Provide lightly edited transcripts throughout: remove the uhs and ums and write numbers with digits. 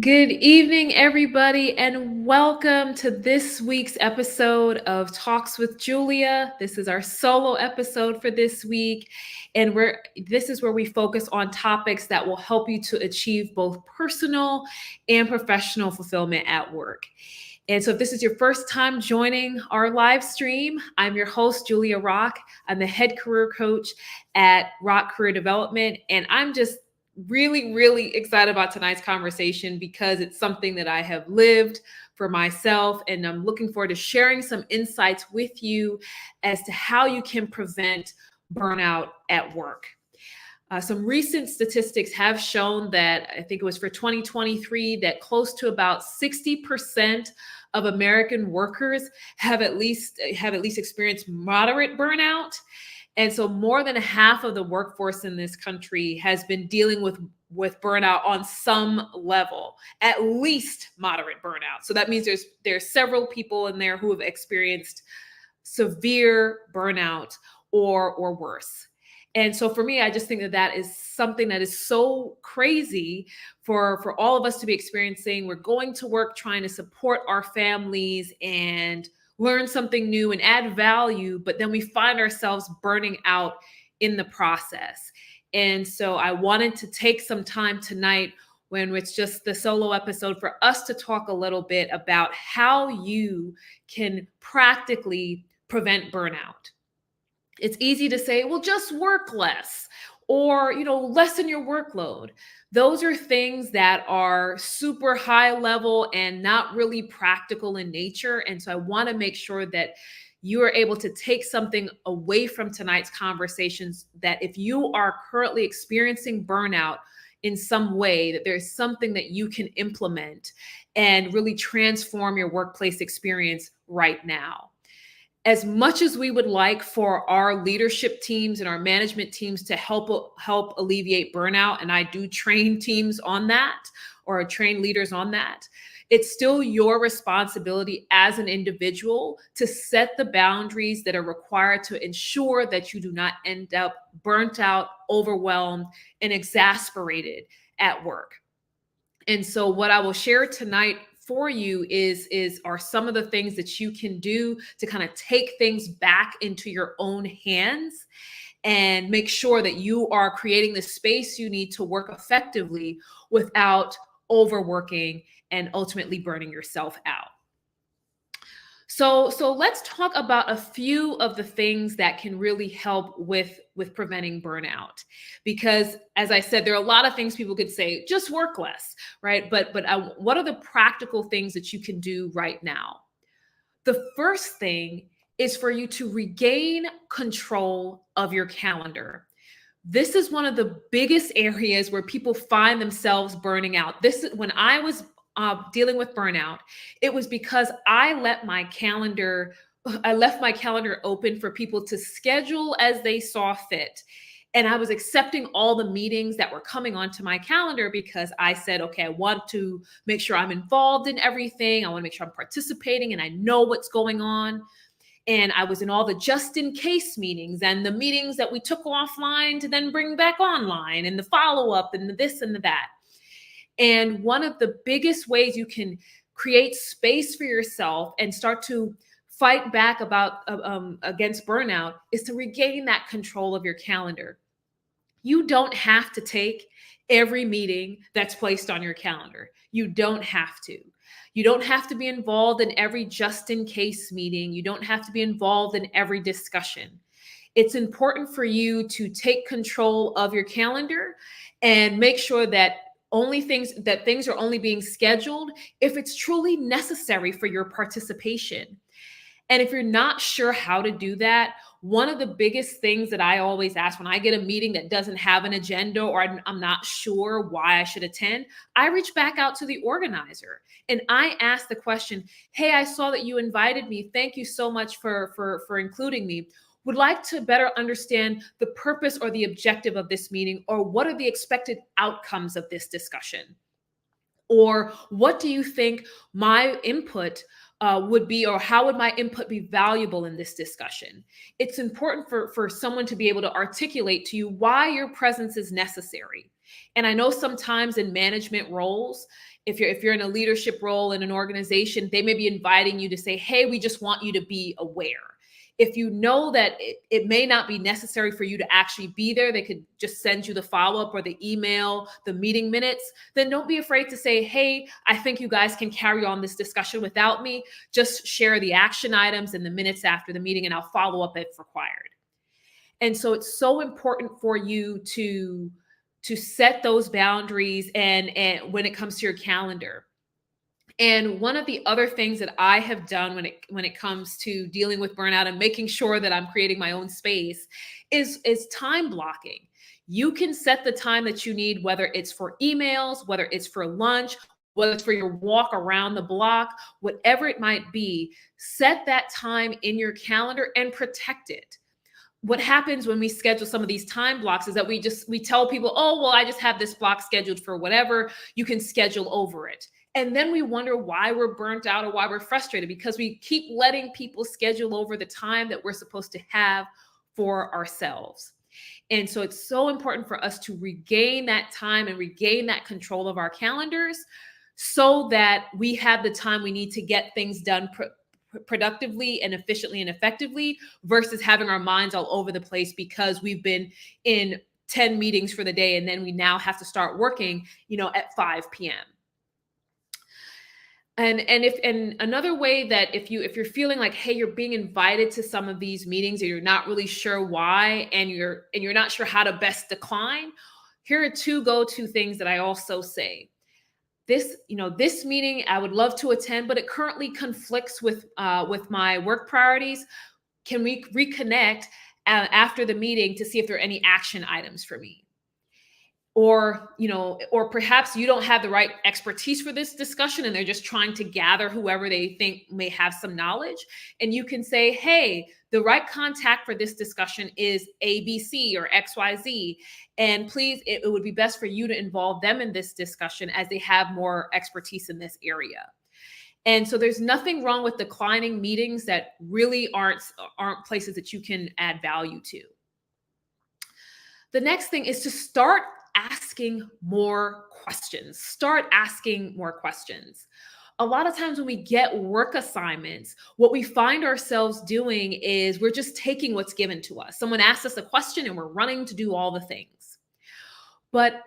Good evening, everybody, and welcome to this week's episode of Talks with Julia. This is our solo episode for this week, and this is where we focus on topics that will help you to achieve both personal and professional fulfillment at work. And so, if this is your first time joining our live stream, I'm your host, Julia Rock. I'm the head career coach at Rock Career Development, and I'm just really excited about tonight's conversation because it's something that I have lived for myself, and I'm looking forward to sharing some insights with you as to how you can prevent burnout at work. Some recent statistics have shown that, I think it was for 2023, that close to about 60% of American workers have at least experienced moderate burnout. And so more than half of the workforce in this country has been dealing with burnout on some level, at least moderate burnout. So that means there's several people in there who have experienced severe burnout or worse. And so for me, I just think that is something that is so crazy for all of us to be experiencing. We're going to work trying to support our families and learn something new and add value, but then we find ourselves burning out in the process. And so I wanted to take some time tonight, when it's just the solo episode, for us to talk a little bit about how you can practically prevent burnout. It's easy to say, well, just work less, or, lessen your workload. Those are things that are super high level and not really practical in nature. And so I want to make sure that you are able to take something away from tonight's conversations, that if you are currently experiencing burnout in some way, that there's something that you can implement and really transform your workplace experience right now. As much as we would like for our leadership teams and our management teams to help alleviate burnout, and I do train teams on that, or train leaders on that, it's still your responsibility as an individual to set the boundaries that are required to ensure that you do not end up burnt out, overwhelmed, and exasperated at work. And so what I will share tonight for you are some of the things that you can do to kind of take things back into your own hands and make sure that you are creating the space you need to work effectively without overworking and ultimately burning yourself out. So let's talk about a few of the things that can really help with preventing burnout. Because as I said, there are a lot of things people could say, just work less, right? But what are the practical things that you can do right now? The first thing is for you to regain control of your calendar. This is one of the biggest areas where people find themselves burning out. When I was dealing with burnout, it was because I left my calendar open for people to schedule as they saw fit. And I was accepting all the meetings that were coming onto my calendar because I said, okay, I want to make sure I'm involved in everything. I want to make sure I'm participating and I know what's going on. And I was in all the just in case meetings and the meetings that we took offline to then bring back online, and the follow-up and the this and the that. And one of the biggest ways you can create space for yourself and start to fight back against burnout is to regain that control of your calendar. You don't have to take every meeting that's placed on your calendar. You don't have to. You don't have to be involved in every just in case meeting. You don't have to be involved in every discussion. It's important for you to take control of your calendar and make sure that things are only being scheduled if it's truly necessary for your participation. And if you're not sure how to do that, one of the biggest things that I always ask when I get a meeting that doesn't have an agenda, or I'm not sure why I should attend, I reach back out to the organizer and I ask the question, hey, I saw that you invited me. Thank you so much for including me. Would like to better understand the purpose or the objective of this meeting, or what are the expected outcomes of this discussion? Or what do you think my input would be, or how would my input be valuable in this discussion? It's important for someone to be able to articulate to you why your presence is necessary. And I know sometimes in management roles, if you're in a leadership role in an organization, they may be inviting you to say, hey, we just want you to be aware. If you know that it may not be necessary for you to actually be there, they could just send you the follow-up or the email, the meeting minutes, then don't be afraid to say, hey, I think you guys can carry on this discussion without me. Just share the action items and the minutes after the meeting, and I'll follow up if required. And so it's so important for you to set those boundaries and when it comes to your calendar. And one of the other things that I have done when it comes to dealing with burnout and making sure that I'm creating my own space is time blocking. You can set the time that you need, whether it's for emails, whether it's for lunch, whether it's for your walk around the block, whatever it might be, set that time in your calendar and protect it. What happens when we schedule some of these time blocks is that we tell people, oh, well, I just have this block scheduled for whatever, you can schedule over it. And then we wonder why we're burnt out or why we're frustrated, because we keep letting people schedule over the time that we're supposed to have for ourselves. And so it's so important for us to regain that time and regain that control of our calendars so that we have the time we need to get things done productively and efficiently and effectively, versus having our minds all over the place because we've been in 10 meetings for the day and then we now have to start working, at 5 p.m. And another way that if you're feeling like, hey, you're being invited to some of these meetings and you're not really sure why, and you're not sure how to best decline, here are two go-to things that I also say. This meeting I would love to attend, but it currently conflicts with my work priorities. Can we reconnect after the meeting to see if there are any action items for me? Or perhaps you don't have the right expertise for this discussion and they're just trying to gather whoever they think may have some knowledge. And you can say, hey, the right contact for this discussion is ABC or XYZ. And please, it would be best for you to involve them in this discussion as they have more expertise in this area. And so there's nothing wrong with declining meetings that really aren't places that you can add value to. The next thing is to start asking more questions. Start asking more questions. A lot of times when we get work assignments, what we find ourselves doing is we're just taking what's given to us. Someone asks us a question and we're running to do all the things. But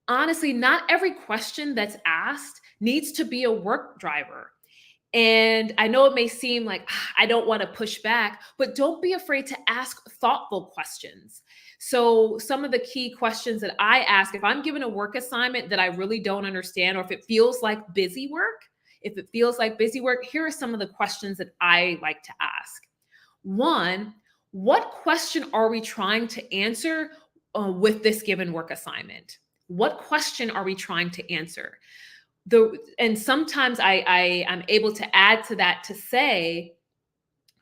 honestly, not every question that's asked needs to be a work driver. And I know it may seem like I don't want to push back, but don't be afraid to ask thoughtful questions. So some of the key questions that I ask, if I'm given a work assignment that I really don't understand, or if it feels like busy work, here are some of the questions that I like to ask. One, what question are we trying to answer with this given work assignment? What question are we trying to answer? And sometimes I'm able to add to that to say,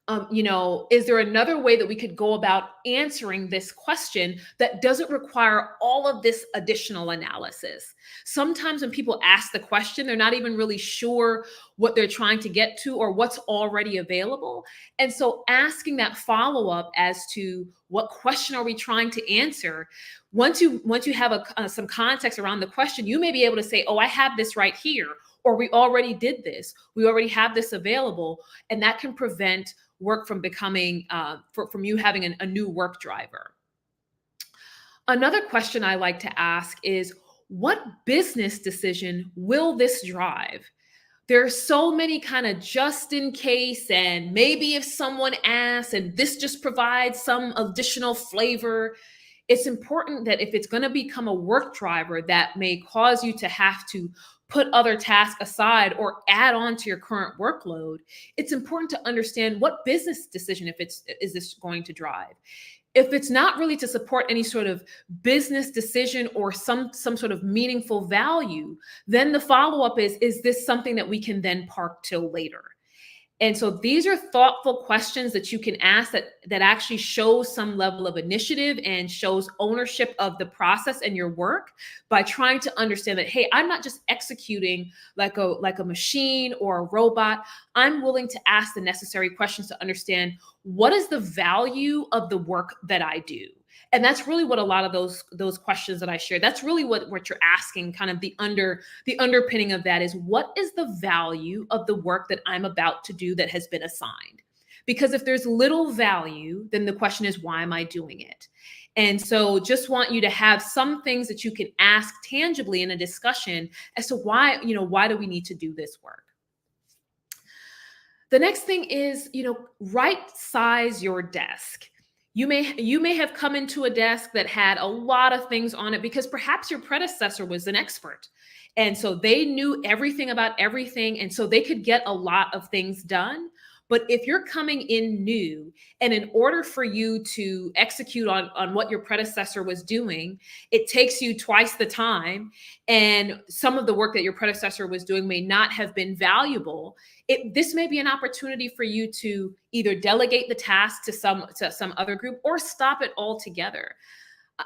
is there another way that we could go about answering this question that doesn't require all of this additional analysis? Sometimes when people ask the question, they're not even really sure what they're trying to get to or what's already available. And so asking that follow-up as to what question are we trying to answer, once you have some context around the question, you may be able to say, oh, I have this right here, or we already did this. We already have this available. And that can prevent work from becoming, from you having a new work driver. Another question I like to ask is, what business decision will this drive? There are so many kind of just in case, and maybe if someone asks, and this just provides some additional flavor. It's important that if it's going to become a work driver that may cause you to have to put other tasks aside or add on to your current workload, it's important to understand what business decision is this going to drive. If it's not really to support any sort of business decision or some sort of meaningful value, then the follow-up is this something that we can then park till later? And so these are thoughtful questions that you can ask that actually shows some level of initiative and shows ownership of the process and your work, by trying to understand that, hey, I'm not just executing like a machine or a robot. I'm willing to ask the necessary questions to understand what is the value of the work that I do. And that's really what a lot of those questions that I shared, that's really what you're asking. Kind of the underpinning of that is, what is the value of the work that I'm about to do that has been assigned? Because if there's little value, then the question is, why am I doing it? And so just want you to have some things that you can ask tangibly in a discussion as to why do we need to do this work? The next thing is, right size your desk. You may have come into a desk that had a lot of things on it because perhaps your predecessor was an expert. And so they knew everything about everything. And so they could get a lot of things done. But if you're coming in new, and in order for you to execute on what your predecessor was doing, it takes you twice the time. And some of the work that your predecessor was doing may not have been valuable. This may be an opportunity for you to either delegate the task to some other group, or stop it altogether.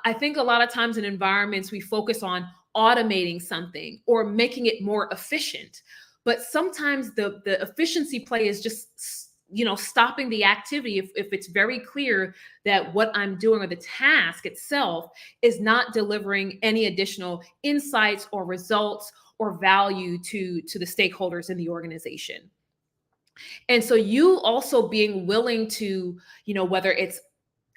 I think a lot of times in environments, we focus on automating something or making it more efficient. But sometimes the efficiency play is just, stopping the activity if it's very clear that what I'm doing, or the task itself, is not delivering any additional insights or results or value to the stakeholders in the organization. And so you also being willing to, whether it's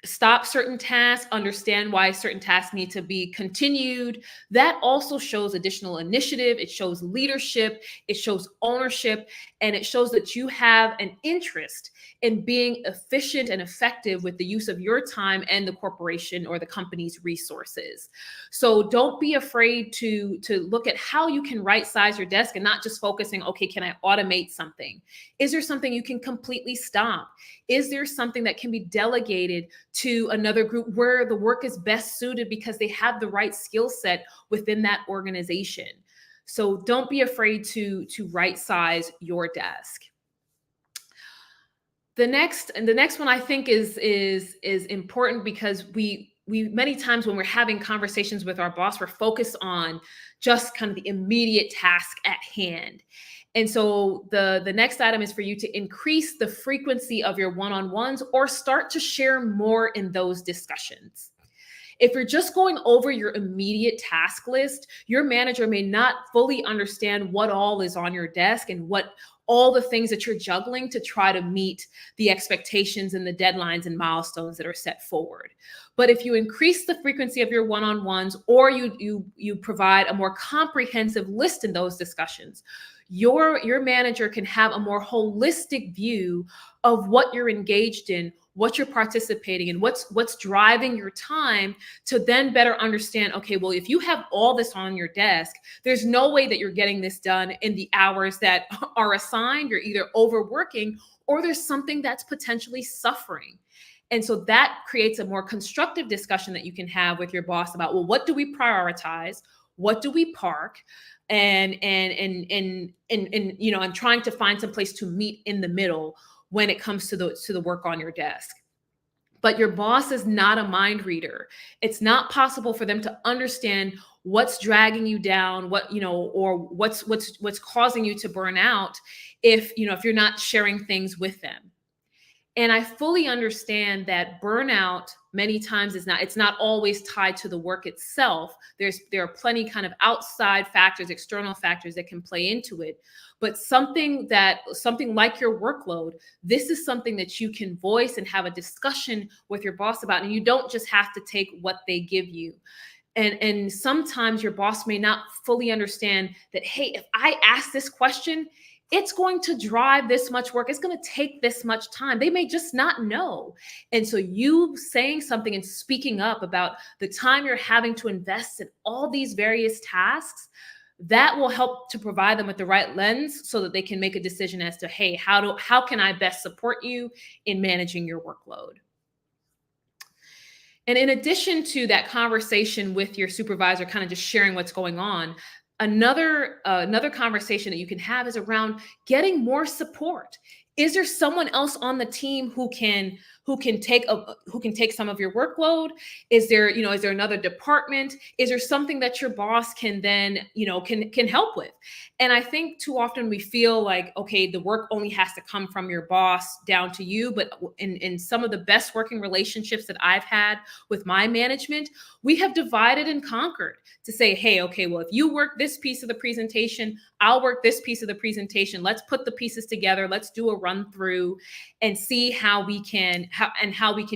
stop certain tasks, understand why certain tasks need to be continued. That also shows additional initiative. It shows leadership. It shows ownership. And it shows that you have an interest in being efficient and effective with the use of your time and the corporation or the company's resources. So don't be afraid to look at how you can right size your desk, and not just focusing, okay, can I automate something? Is there something you can completely stop? Is there something that can be delegated to another group where the work is best suited because they have the right skill set within that organization? So don't be afraid to right size your desk. The next one I think is important, because we many times when we're having conversations with our boss, we're focused on just kind of the immediate task at hand. And so the next item is for you to increase the frequency of your one-on-ones, or start to share more in those discussions. If you're just going over your immediate task list, your manager may not fully understand what all is on your desk and what all the things that you're juggling to try to meet the expectations and the deadlines and milestones that are set forward. But if you increase the frequency of your one-on-ones, or you provide a more comprehensive list in those discussions, your manager can have a more holistic view of what you're engaged in, what you're participating in, what's driving your time, to then better understand, okay, well, if you have all this on your desk, there's no way that you're getting this done in the hours that are assigned. You're either overworking, or there's something that's potentially suffering. And so that creates a more constructive discussion that you can have with your boss about, well, what do we prioritize? What do we park? And trying to find some place to meet in the middle when it comes to the work on your desk. But your boss is not a mind reader. It's not possible for them to understand what's dragging you down, or what's causing you to burn out if you're not sharing things with them. And I fully understand that burnout many times it's not always tied to the work itself. There are plenty kind of outside factors, external factors that can play into it. But something like your workload, this is something that you can voice and have a discussion with your boss about. And you don't just have to take what they give you. And sometimes your boss may not fully understand that, hey, if I ask this question, it's going to drive this much work. It's going to take this much time. They may just not know. And so you saying something and speaking up about the time you're having to invest in all these various tasks, that will help to provide them with the right lens so that they can make a decision as to, hey, how can I best support you in managing your workload? And in addition to that conversation with your supervisor, kind of just sharing what's going on, another conversation that you can have is around getting more support. Is there someone else on the team who can take some of your workload? Is there another department? Is there something that your boss can then, can help with? And I think too often we feel like, okay, the work only has to come from your boss down to you. But in some of the best working relationships that I've had with my management, we have divided and conquered to say, hey, okay, well, if you work this piece of the presentation, I'll work this piece of the presentation. Let's put the pieces together. Let's do a run through and see how we can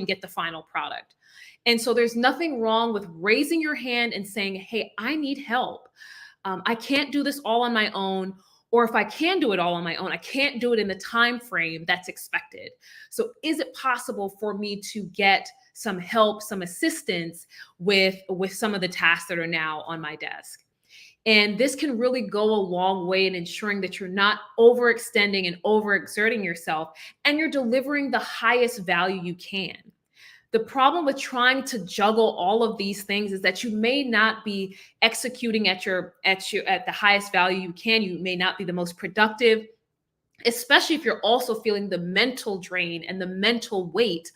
get the final product. And so there's nothing wrong with raising your hand and saying, hey, I need help. I can't do this all on my own. Or if I can do it all on my own, I can't do it in the time frame that's expected. So is it possible for me to get some help, some assistance with some of the tasks that are now on my desk? And this can really go a long way in ensuring that you're not overextending and overexerting yourself, and you're delivering the highest value you can. The problem with trying to juggle all of these things is that you may not be executing at the highest value you can. You may not be the most productive, especially if you're also feeling the mental drain and the mental weight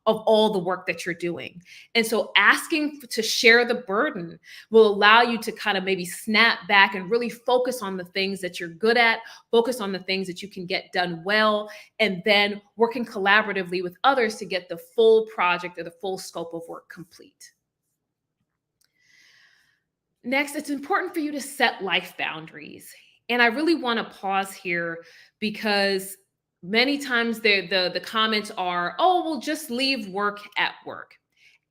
of all the work that you're doing. And so asking to share the burden will allow you to kind of maybe snap back and really focus on the things that you're good at, focus on the things that you can get done well, and then working collaboratively with others to get the full project or the full scope of work complete. Next, it's important for you to set life boundaries. And I really want to pause here because many times the comments are, oh, well, just leave work at work.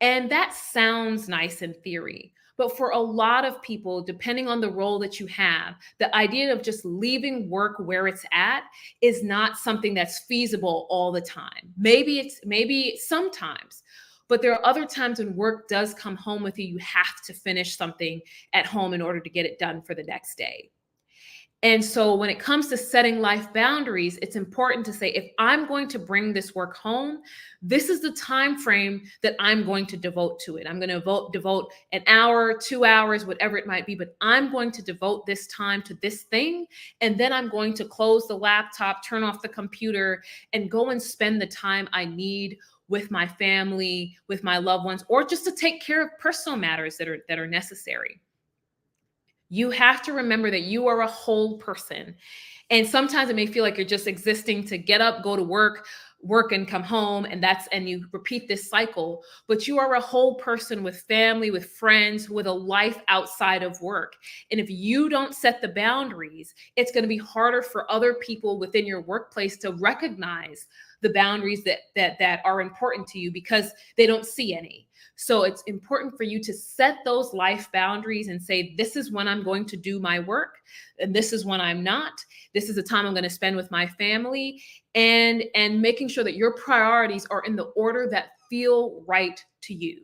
And that sounds nice in theory. But for a lot of people, depending on the role that you have, the idea of just leaving work where it's at is not something that's feasible all the time. Maybe sometimes. But there are other times when work does come home with you. You have to finish something at home in order to get it done for the next day. And so when it comes to setting life boundaries, it's important to say, if I'm going to bring this work home, this is the time frame that I'm going to devote to it. I'm going to devote an hour, 2 hours, whatever it might be, but I'm going to devote this time to this thing. And then I'm going to close the laptop, turn off the computer, and go and spend the time I need with my family, with my loved ones, or just to take care of personal matters that are necessary. You have to remember that you are a whole person. And sometimes it may feel like you're just existing to get up, go to work and come home, and you repeat this cycle. But you are a whole person with family, with friends, with a life outside of work. And if you don't set the boundaries, it's going to be harder for other people within your workplace to recognize the boundaries that are important to you because they don't see any. So it's important for you to set those life boundaries and say, this is when I'm going to do my work, and this is when I'm not. This is the time I'm going to spend with my family, and making sure that your priorities are in the order that feel right to you.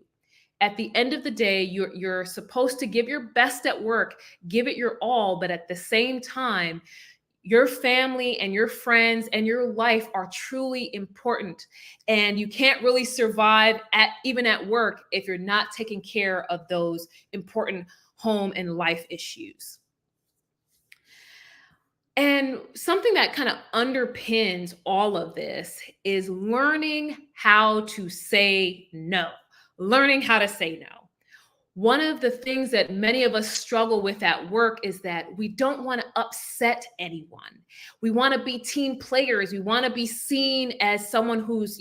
At the end of the day, you're supposed to give your best at work, give it your all, but at the same time, your family and your friends and your life are truly important. And you can't really survive even at work if you're not taking care of those important home and life issues. And something that kind of underpins all of this is learning how to say no. Learning how to say no. One of the things that many of us struggle with at work is that we don't want to upset anyone. We want to be team players. We want to be seen as someone who's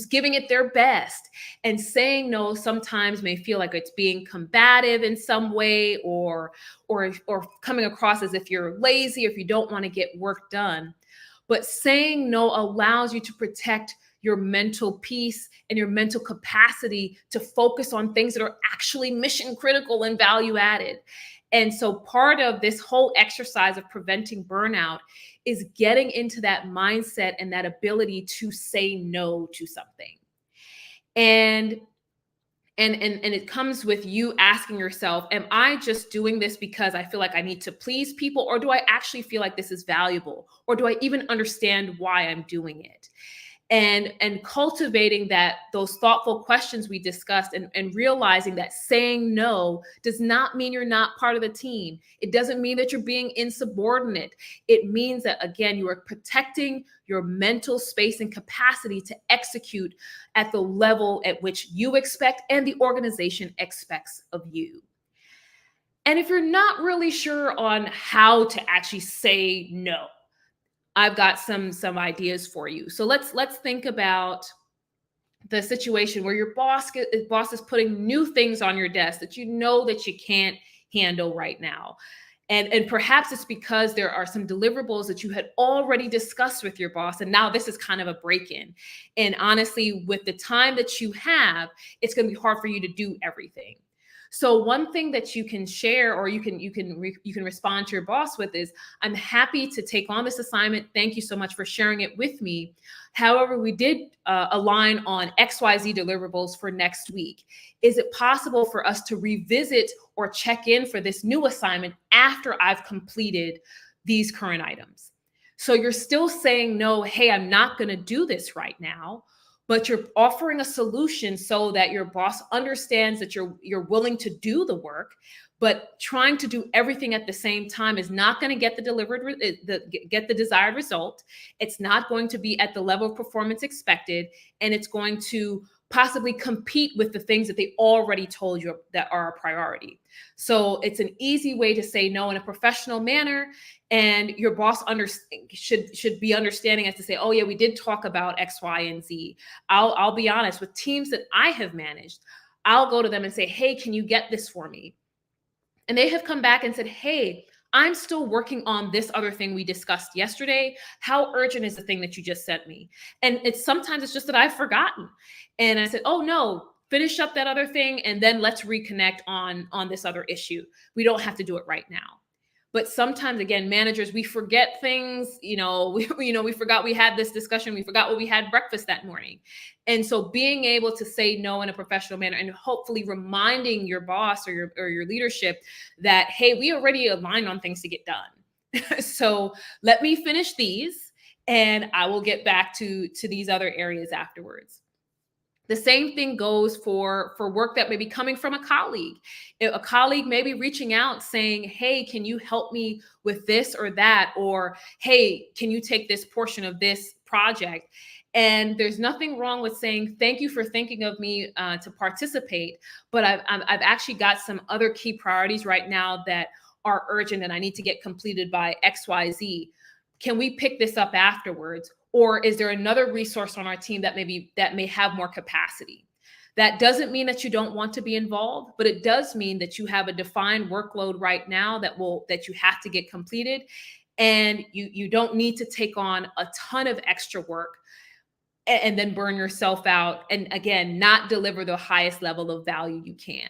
giving it their best. And saying no sometimes may feel like it's being combative in some way, or coming across as if you're lazy, or if you don't want to get work done. But saying no allows you to protect your mental peace and your mental capacity to focus on things that are actually mission critical and value added. And so part of this whole exercise of preventing burnout is getting into that mindset and that ability to say no to something. And it comes with you asking yourself, am I just doing this because I feel like I need to please people? Or do I actually feel like this is valuable? Or do I even understand why I'm doing it? and cultivating those thoughtful questions we discussed, and realizing that saying no does not mean you're not part of the team. It doesn't mean that you're being insubordinate. It means that, again, you are protecting your mental space and capacity to execute at the level at which you expect and the organization expects of you. And if you're not really sure on how to actually say no, I've got some ideas for you. So let's think about the situation where your boss is putting new things on your desk that you know that you can't handle right now. And perhaps it's because there are some deliverables that you had already discussed with your boss, and now this is kind of a break-in. And honestly, with the time that you have, it's going to be hard for you to do everything. So one thing that you can share, or you can respond to your boss with, is, I'm happy to take on this assignment. Thank you so much for sharing it with me. However, we did align on XYZ deliverables for next week. Is it possible for us to revisit or check in for this new assignment after I've completed these current items? So you're still saying no, hey, I'm not going to do this right now, but you're offering a solution so that your boss understands that you're willing to do the work. But trying to do everything at the same time is not going to get get the desired result. It's not going to be at the level of performance expected, and it's going to possibly compete with the things that they already told you that are a priority. So it's an easy way to say no in a professional manner, and your boss should be understanding as to say, oh yeah, we did talk about X, Y, and Z. I'll be honest, with teams that I have managed, I'll go to them and say, hey, can you get this for me? And they have come back and said, hey, I'm still working on this other thing we discussed yesterday. How urgent is the thing that you just sent me? And sometimes it's just that I've forgotten. And I said, oh no, finish up that other thing, and then let's reconnect on this other issue. We don't have to do it right now. But sometimes, again, managers, we forget things. We forgot we had this discussion. We forgot what we had breakfast that morning. And so being able to say no in a professional manner, and hopefully reminding your boss or your leadership that, hey, we already aligned on things to get done. So let me finish these, and I will get back to these other areas afterwards. The same thing goes for work that may be coming from a colleague. A colleague may be reaching out saying, hey, can you help me with this or that? Or, hey, can you take this portion of this project? And there's nothing wrong with saying, thank you for thinking of me to participate, but I've actually got some other key priorities right now that are urgent and I need to get completed by XYZ. Can we pick this up afterwards? Or is there another resource on our team that may have more capacity? That doesn't mean that you don't want to be involved, but it does mean that you have a defined workload right now that you have to get completed, and you don't need to take on a ton of extra work and then burn yourself out, and again, not deliver the highest level of value you can.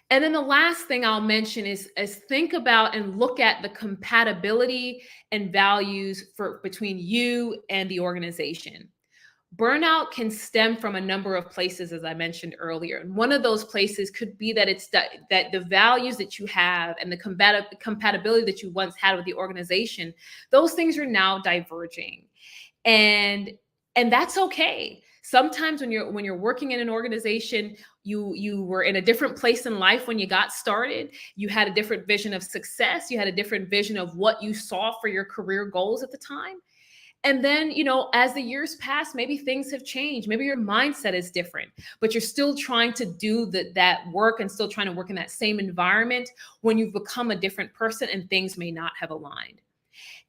And then the last thing I'll mention is think about and look at the compatibility and values between you and the organization. Burnout can stem from a number of places, as I mentioned earlier. And one of those places could be that that the values that you have and the compatibility that you once had with the organization, those things are now diverging. And that's okay. Sometimes when you're working in an organization, you were in a different place in life when you got started. You had a different vision of success. You had a different vision of what you saw for your career goals at the time. And then, as the years pass, maybe things have changed. Maybe your mindset is different, but you're still trying to do that work and still trying to work in that same environment when you've become a different person and things may not have aligned.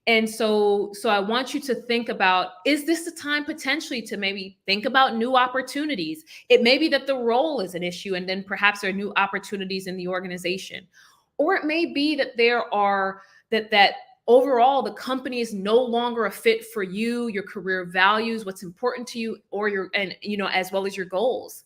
And so I want you to think about, is this the time potentially to maybe think about new opportunities? It may be that the role is an issue, and then perhaps there are new opportunities in the organization. Or it may be that that overall the company is no longer a fit for you, your career values, what's important to you, or as well as your goals.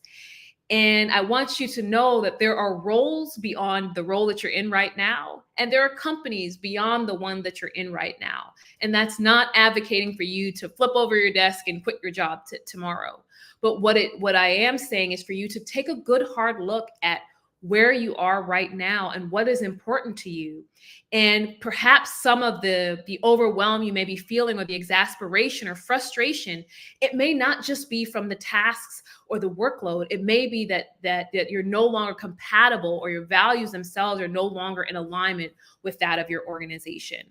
And I want you to know that there are roles beyond the role that you're in right now. And there are companies beyond the one that you're in right now. And that's not advocating for you to flip over your desk and quit your job tomorrow. But what I am saying is for you to take a good hard look at where you are right now and what is important to you. And perhaps some of the overwhelm you may be feeling, or the exasperation or frustration, it may not just be from the tasks or the workload. It may be that you're no longer compatible, or your values themselves are no longer in alignment with that of your organization.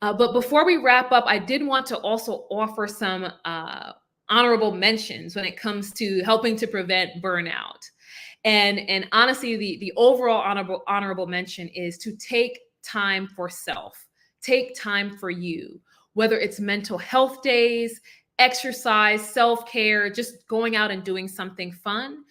But before we wrap up, I did want to also offer some honorable mentions when it comes to helping to prevent burnout. And honestly, the overall honorable mention is to take time for self, take time for you, whether it's mental health days, exercise, self-care, just going out and doing something fun.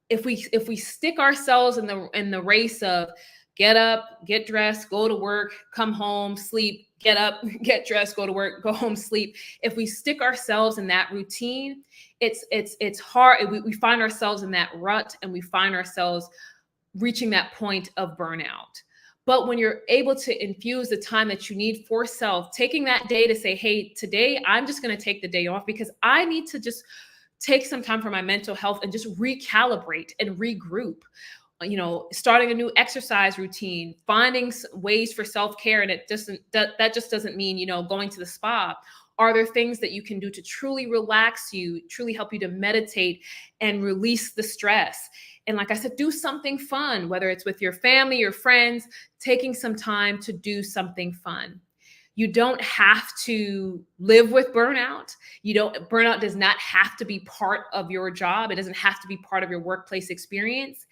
If we stick ourselves in the race of get up, get dressed, go to work, come home, sleep, get up, get dressed, go to work, go home, sleep. If we stick ourselves in that routine, it's hard. We find ourselves in that rut, and we find ourselves reaching that point of burnout. But when you're able to infuse the time that you need for self, taking that day to say, hey, today I'm just going to take the day off because I need to just take some time for my mental health and just recalibrate and regroup. Starting a new exercise routine, finding ways for self-care. And that just doesn't mean, going to the spa. Are there things that you can do to truly relax you, truly help you to meditate and release the stress? And like I said, do something fun, whether it's with your family, your friends, taking some time to do something fun. You don't have to live with burnout. Burnout does not have to be part of your job. It doesn't have to be part of your workplace experience.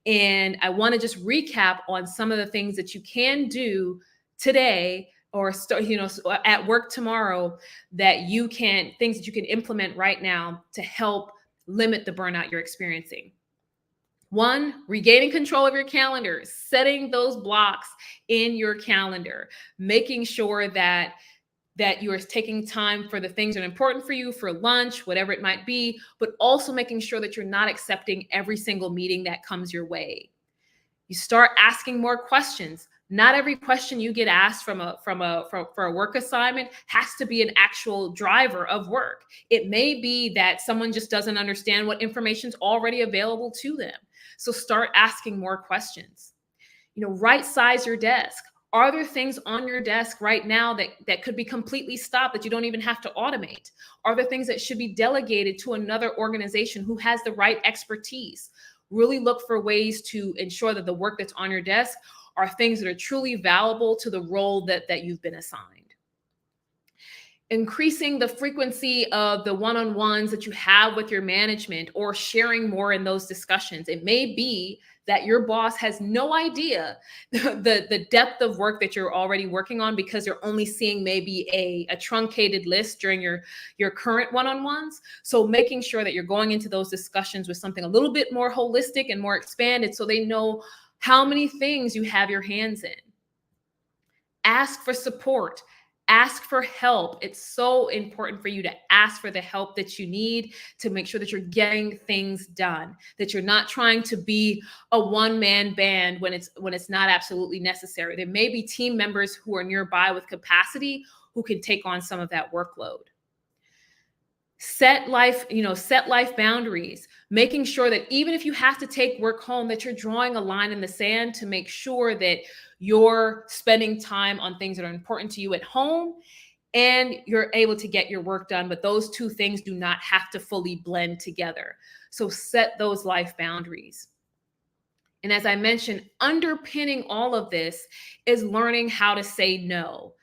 And I want to just recap on some of the things that you can do today, or start, at work tomorrow, things that you can implement right now to help limit the burnout you're experiencing. 1, regaining control of your calendar, setting those blocks in your calendar, making sure that you are taking time for the things that are important for you, for lunch, whatever it might be, but also making sure that you're not accepting every single meeting that comes your way. You start asking more questions. Not every question you get asked for a work assignment has to be an actual driver of work. It may be that someone just doesn't understand what information is already available to them. So start asking more questions. Right size your desk. Are there things on your desk right now that could be completely stopped, that you don't even have to automate? Are there things that should be delegated to another organization who has the right expertise? Really look for ways to ensure that the work that's on your desk are things that are truly valuable to the role that you've been assigned. Increasing the frequency of the one-on-ones that you have with your management, or sharing more in those discussions. It may be that your boss has no idea the depth of work that you're already working on, because they're only seeing maybe a truncated list during your current one-on-ones. So making sure that you're going into those discussions with something a little bit more holistic and more expanded, so they know how many things you have your hands in. Ask for support. Ask for help. It's so important for you to ask for the help that you need to make sure that you're getting things done, that you're not trying to be a one-man band when it's not absolutely necessary. There may be team members who are nearby with capacity who can take on some of that workload. Set life boundaries, making sure that even if you have to take work home, that you're drawing a line in the sand to make sure that you're spending time on things that are important to you at home, and you're able to get your work done. But those two things do not have to fully blend together. So set those life boundaries. And as I mentioned, underpinning all of this is learning how to say no.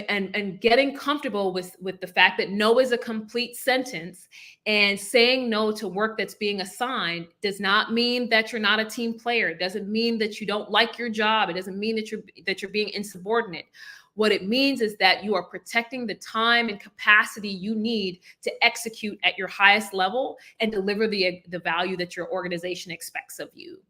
And getting comfortable with the fact that no is a complete sentence, and saying no to work that's being assigned does not mean that you're not a team player. It doesn't mean that you don't like your job. It doesn't mean that you're being insubordinate. What it means is that you are protecting the time and capacity you need to execute at your highest level and deliver the value that your organization expects of you.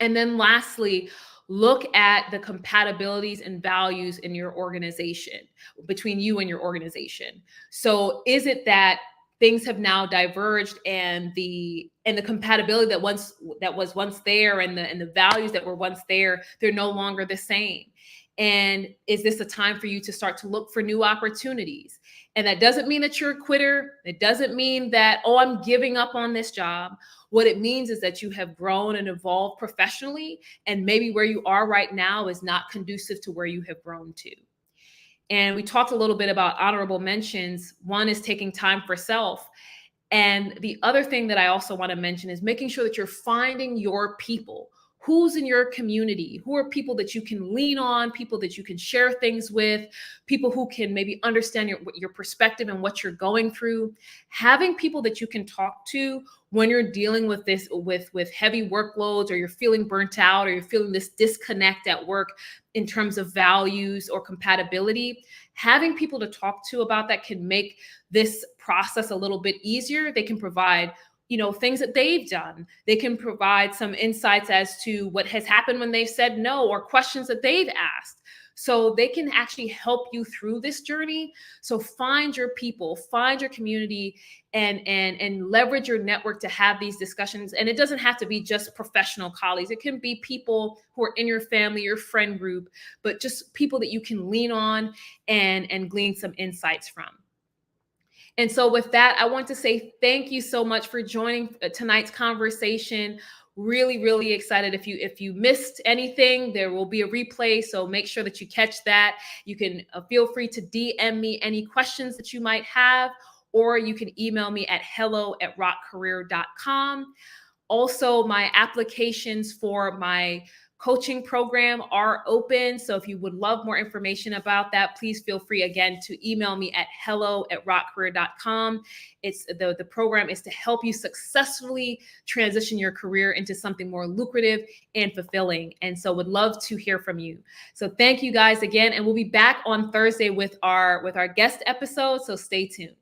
And then lastly, look at the compatibilities and values in your organization, between you and your organization. So is it that things have now diverged, and the compatibility that was once there, and the values that were once there, they're no longer the same? And is this a time for you to start to look for new opportunities? And that doesn't mean that you're a quitter. It doesn't mean that, oh, I'm giving up on this job. What it means is that you have grown and evolved professionally, and maybe where you are right now is not conducive to where you have grown to. And we talked a little bit about honorable mentions. One is taking time for self. And the other thing that I also want to mention is making sure that you're finding your people. Who's in your community? Who are people that you can lean on, people that you can share things with, people who can maybe understand your perspective and what you're going through. Having people that you can talk to when you're dealing with this, with heavy workloads, or you're feeling burnt out, or you're feeling this disconnect at work in terms of values or compatibility. Having people to talk to about that can make this process a little bit easier. They can provide, things that they've done. They can provide some insights as to what has happened when they've said no, or questions that they've asked. So they can actually help you through this journey. So find your people, find your community, and leverage your network to have these discussions. And it doesn't have to be just professional colleagues. It can be people who are in your family, your friend group, but just people that you can lean on and glean some insights from. And so with that, I want to say thank you so much for joining tonight's conversation. Really, really excited. If you missed anything, there will be a replay, so make sure that you catch that. You can feel free to DM me any questions that you might have, or you can email me at hello@rockcareer.com. Also, my applications for my coaching program are open. So if you would love more information about that, please feel free again to email me at hello@rockcareer.com. It's the program is to help you successfully transition your career into something more lucrative and fulfilling. And so would love to hear from you. So thank you guys again. And we'll be back on Thursday with our guest episode. So stay tuned.